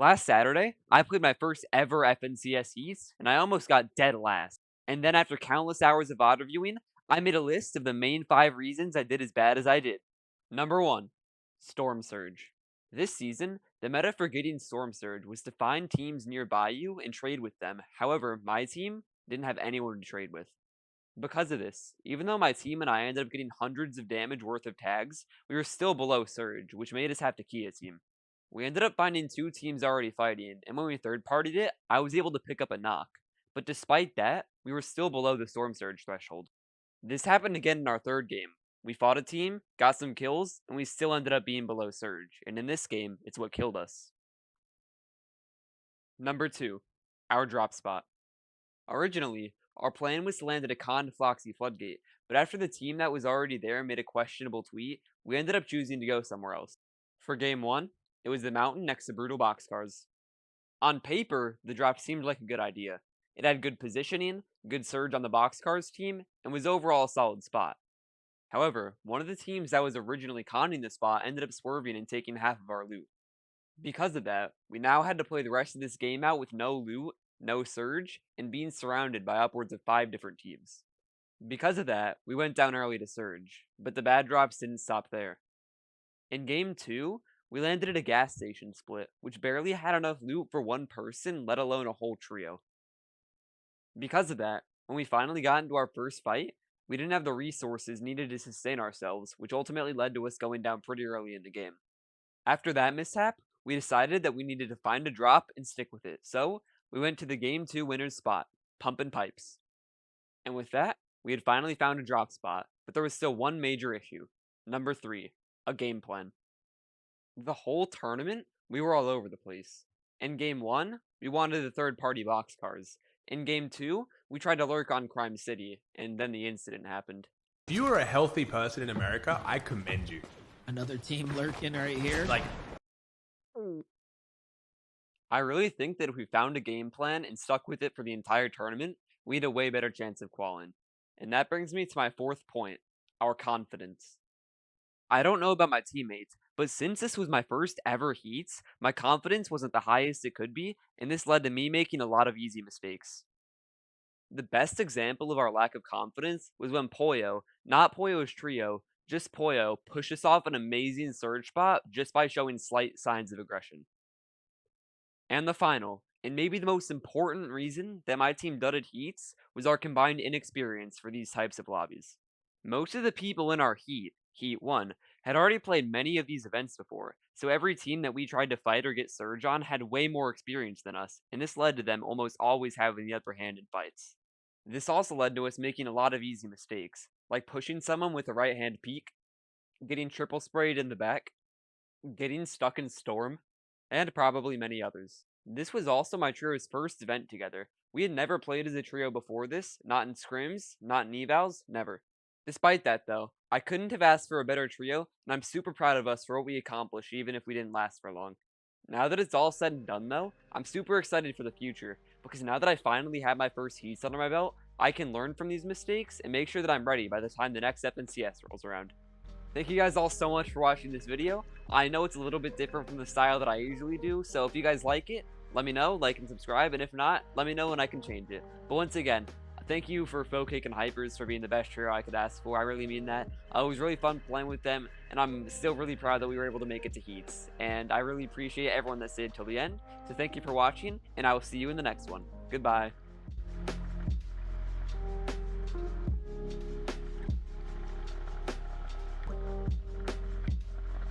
Last Saturday, I played my first ever FNCS Heats, and I almost got dead last. And then after countless hours of VOD reviewing, I made a list of the main 5 reasons I did as bad as I did. Number 1. Storm Surge. This season, the meta for getting Storm Surge was to find teams nearby you and trade with them. However, my team didn't have anyone to trade with. Because of this, even though my team and I ended up getting hundreds of damage worth of tags, we were still below Surge, which made us have to key a team. We ended up finding 2 teams already fighting, and when we third partied it, I was able to pick up a knock. But despite that, we were still below the Storm Surge threshold. This happened again in our third game. We fought a team, got some kills, and we still ended up being below Surge, and in this game, it's what killed us. Number 2. Our drop spot. Originally, our plan was to land at a Con Floxy Floodgate, but after the team that was already there made a questionable tweet, we ended up choosing to go somewhere else. For game 1, it was the mountain next to Brutal Boxcars. On paper, the drop seemed like a good idea. It had good positioning, good surge on the Boxcars team, and was overall a solid spot. However, one of the teams that was originally conning the spot ended up swerving and taking half of our loot. Because of that, we now had to play the rest of this game out with no loot, no surge, and being surrounded by upwards of 5 different teams. Because of that, we went down early to surge, but the bad drops didn't stop there. In game 2, we landed at a gas station split, which barely had enough loot for one person, let alone a whole trio. Because of that, when we finally got into our first fight, we didn't have the resources needed to sustain ourselves, which ultimately led to us going down pretty early in the game. After that mishap, we decided that we needed to find a drop and stick with it, so we went to the game 2 winner's spot, Pumpin' Pipes. And with that, we had finally found a drop spot, but there was still one major issue. Number 3, a game plan. The whole tournament, we were all over the place. In game 1, we wanted the third-party boxcars. In game 2, we tried to lurk on Crime City, and then the incident happened. If you are a healthy person in America, I commend you. Another team lurking right here. Like, I really think that if we found a game plan and stuck with it for the entire tournament, we had a way better chance of qualifying. And that brings me to my 4th point, our confidence. I don't know about my teammates, but since this was my first ever heats, my confidence wasn't the highest it could be, and this led to me making a lot of easy mistakes. The best example of our lack of confidence was when Poyo, not Poyo's trio, just Poyo, pushed us off an amazing surge spot just by showing slight signs of aggression. And the final, and maybe the most important reason that my team dudded heats was our combined inexperience for these types of lobbies. Most of the people in our Heat 1, had already played many of these events before, so every team that we tried to fight or get surge on had way more experience than us, and this led to them almost always having the upper hand in fights. This also led to us making a lot of easy mistakes, like pushing someone with a right hand peek, getting triple sprayed in the back, getting stuck in Storm, and probably many others. This was also my trio's first event together. We had never played as a trio before this, not in scrims, not in evals, never. Despite that though, I couldn't have asked for a better trio, and I'm super proud of us for what we accomplished even if we didn't last for long. Now that it's all said and done though, I'm super excited for the future, because now that I finally have my first heats under my belt, I can learn from these mistakes and make sure that I'm ready by the time the next FNCS rolls around. Thank you guys all so much for watching this video. I know it's a little bit different from the style that I usually do, so if you guys like it, let me know, like and subscribe, and if not, let me know and I can change it. But once again, thank you for focake and hyperz for being the best trio I could ask for. I really mean that. It was really fun playing with them, and I'm still really proud that we were able to make it to heats. And I really appreciate everyone that stayed till the end. So thank you for watching, and I will see you in the next one. Goodbye.